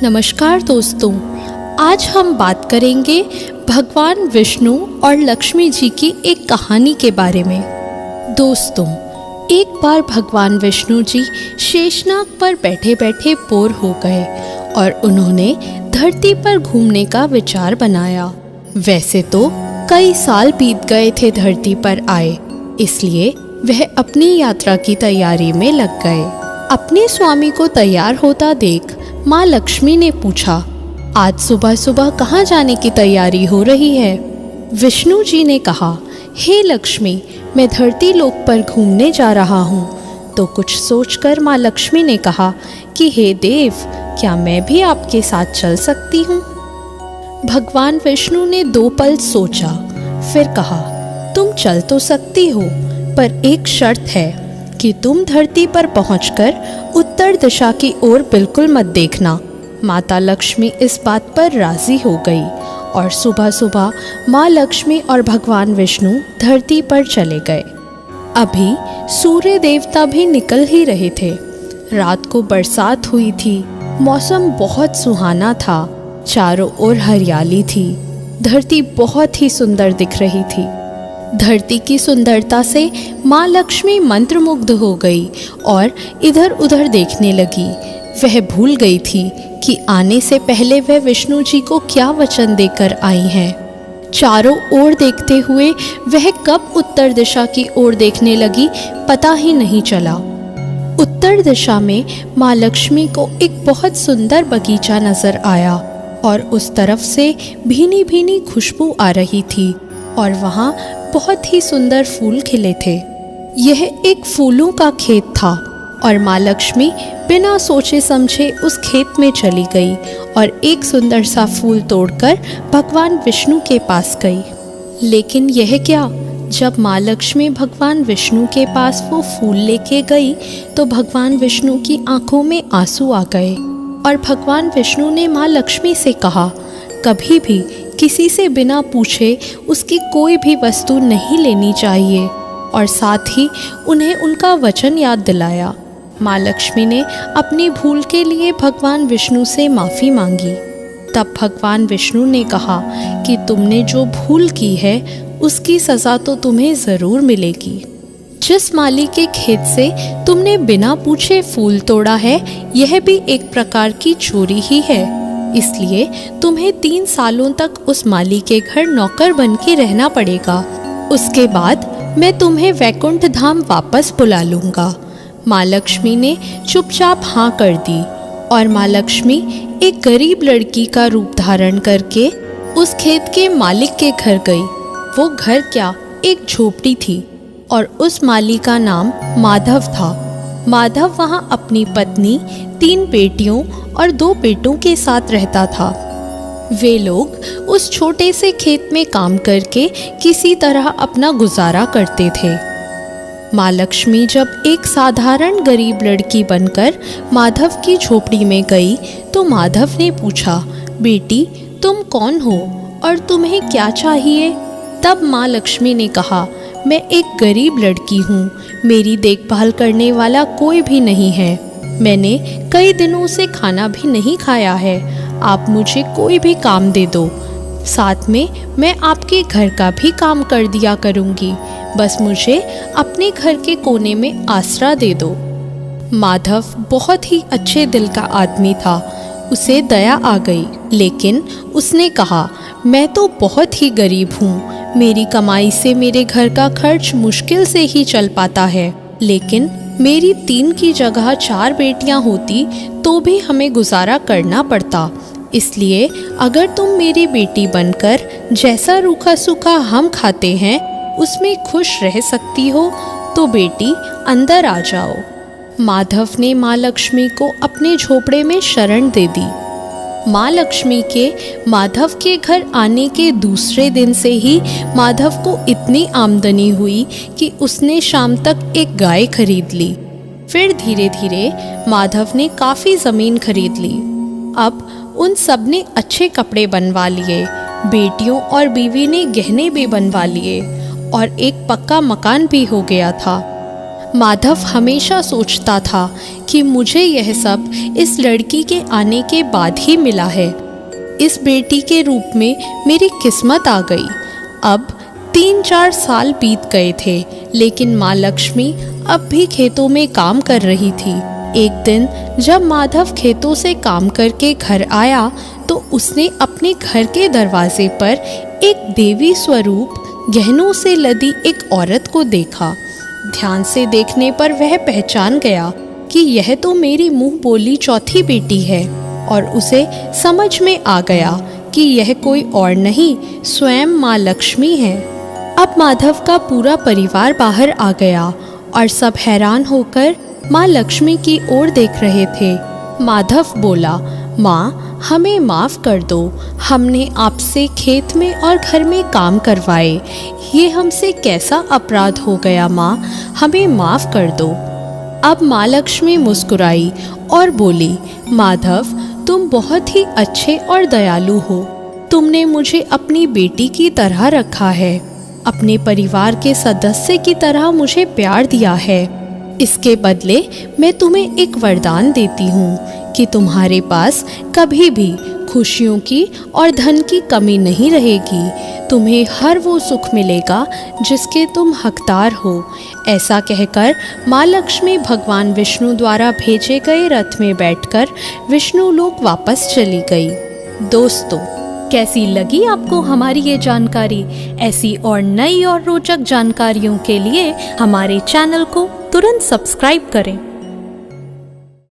नमस्कार दोस्तों, आज हम बात करेंगे भगवान विष्णु और लक्ष्मी जी की एक कहानी के बारे में। दोस्तों, एक बार भगवान विष्णु जी शेषनाग पर बैठे बैठे बोर हो गए और उन्होंने धरती पर घूमने का विचार बनाया। वैसे तो कई साल बीत गए थे धरती पर आए, इसलिए वह अपनी यात्रा की तैयारी में लग गए। अपने स्वामी को तैयार होता देख माँ लक्ष्मी ने पूछा, आज सुबह सुबह कहाँ जाने की तैयारी हो रही है? विष्णु जी ने कहा, हे लक्ष्मी, मैं धरती लोक पर घूमने जा रहा हूँ। तो कुछ सोचकर माँ लक्ष्मी ने कहा कि हे देव, क्या मैं भी आपके साथ चल सकती हूँ? भगवान विष्णु ने 2 पल सोचा, फिर कहा, तुम चल तो सकती हो, पर एक शर्त है कि तुम धरती पर पहुंचकर उत्तर दिशा की ओर बिल्कुल मत देखना। माता लक्ष्मी इस बात पर राजी हो गई और सुबह सुबह माँ लक्ष्मी और भगवान विष्णु धरती पर चले गए। अभी सूर्य देवता भी निकल ही रहे थे। रात को बरसात हुई थी, मौसम बहुत सुहाना था, चारों ओर हरियाली थी, धरती बहुत ही सुंदर दिख रही थी। धरती की सुंदरता से माँ लक्ष्मी मंत्रमुग्ध हो गई और इधर उधर देखने लगी। वह भूल गई थी कि आने से पहले वह विष्णु जी को क्या वचन देकर आई हैं। चारों ओर देखते हुए वह कब उत्तर दिशा की ओर देखने लगी, पता ही नहीं चला। उत्तर दिशा में माँ लक्ष्मी को एक बहुत सुंदर बगीचा नजर आया और उस तरफ से भीनी भीनी खुशबू आ रही थी और वहाँ बहुत ही सुंदर फूल खिले थे। यह एक फूलों का खेत था और माँ लक्ष्मी बिना सोचे समझे उस खेत में चली गई और एक सुंदर सा फूल तोड़कर भगवान विष्णु के पास गई। लेकिन यह क्या, जब माँ लक्ष्मी भगवान विष्णु के पास वो फूल लेके गई तो भगवान विष्णु की आंखों में आंसू आ गए और भगवान विष्णु ने माँ लक्ष्मी से कहा, कभी भी किसी से बिना पूछे उसकी कोई भी वस्तु नहीं लेनी चाहिए, और साथ ही उन्हें उनका वचन याद दिलाया। माँ लक्ष्मी ने अपनी भूल के लिए भगवान विष्णु से माफ़ी मांगी। तब भगवान विष्णु ने कहा कि तुमने जो भूल की है उसकी सज़ा तो तुम्हें ज़रूर मिलेगी। जिस माली के खेत से तुमने बिना पूछे फूल तोड़ा है, यह भी एक प्रकार की चोरी ही है। इसलिए तुम्हें 3 सालों तक उस माली के घर नौकर बन के रहना पड़ेगा। उसके बाद मैं तुम्हें वैकुंठ धाम वापस बुला लूँगा। माँ लक्ष्मी ने चुपचाप हाँ कर दी और माँ लक्ष्मी एक गरीब लड़की का रूप धारण करके उस खेत के मालिक के घर गई। वो घर क्या, एक झोपड़ी थी और उस माली का नाम माधव था। माधव वहाँ अपनी पत्नी, 3 बेटियों और 2 बेटों के साथ रहता था। वे लोग उस छोटे से खेत में काम करके किसी तरह अपना गुजारा करते थे। माँ लक्ष्मी जब एक साधारण गरीब लड़की बनकर माधव की झोपड़ी में गई तो माधव ने पूछा, बेटी तुम कौन हो और तुम्हें क्या चाहिए? तब माँ लक्ष्मी ने कहा, मैं एक गरीब लड़की हूँ, मेरी देखभाल करने वाला कोई भी नहीं है, मैंने कई दिनों से खाना भी नहीं खाया है, आप मुझे कोई भी काम दे दो, साथ में मैं आपके घर का भी काम कर दिया करूँगी, बस मुझे अपने घर के कोने में आसरा दे दो। माधव बहुत ही अच्छे दिल का आदमी था, उसे दया आ गई, लेकिन उसने कहा, मैं तो बहुत ही गरीब हूँ, मेरी कमाई से मेरे घर का खर्च मुश्किल से ही चल पाता है, लेकिन मेरी 3 की जगह 4 बेटियां होती तो भी हमें गुजारा करना पड़ता। इसलिए अगर तुम मेरी बेटी बनकर जैसा रूखा सूखा हम खाते हैं उसमें खुश रह सकती हो तो बेटी अंदर आ जाओ। माधव ने माँ लक्ष्मी को अपने झोपड़े में शरण दे दी। माँ लक्ष्मी के माधव के घर आने के दूसरे दिन से ही माधव को इतनी आमदनी हुई कि उसने शाम तक एक गाय खरीद ली। फिर धीरे धीरे माधव ने काफ़ी ज़मीन खरीद ली। अब उन सब ने अच्छे कपड़े बनवा लिए, बेटियों और बीवी ने गहने भी बनवा लिए और एक पक्का मकान भी हो गया था। माधव हमेशा सोचता था कि मुझे यह सब इस लड़की के आने के बाद ही मिला है। इस बेटी के रूप में मेरी किस्मत आ गई। अब 3-4 साल बीत गए थे, लेकिन माँ लक्ष्मी अब भी खेतों में काम कर रही थी। एक दिन जब माधव खेतों से काम करके घर आया तो उसने अपने घर के दरवाजे पर एक देवी स्वरूप गहनों से लदी एक औरत को देखा। ध्यान से देखने पर वह पहचान गया कि यह तो मेरी मुंह बोली चौथी बेटी है, और उसे समझ में आ गया कि यह कोई और नहीं, स्वयं माँ लक्ष्मी है। अब माधव का पूरा परिवार बाहर आ गया और सब हैरान होकर माँ लक्ष्मी की ओर देख रहे थे। माधव बोला, माँ हमें माफ़ कर दो, हमने आपसे खेत में और घर में काम करवाए, ये हमसे कैसा अपराध हो गया माँ, हमें माफ़ कर दो। अब माँ लक्ष्मी मुस्कुराई और बोली, माधव तुम बहुत ही अच्छे और दयालु हो। तुमने मुझे अपनी बेटी की तरह रखा है, अपने परिवार के सदस्य की तरह मुझे प्यार दिया है। इसके बदले मैं तुम्हें एक वरदान देती हूँ कि तुम्हारे पास कभी भी खुशियों की और धन की कमी नहीं रहेगी। तुम्हें हर वो सुख मिलेगा जिसके तुम हकदार हो। ऐसा कहकर माँ लक्ष्मी भगवान विष्णु द्वारा भेजे गए रथ में बैठकर विष्णु लोक वापस चली गई। दोस्तों, कैसी लगी आपको हमारी ये जानकारी? ऐसी और नई और रोचक जानकारियों के लिए हमारे चैनल को तुरंत सब्सक्राइब करें।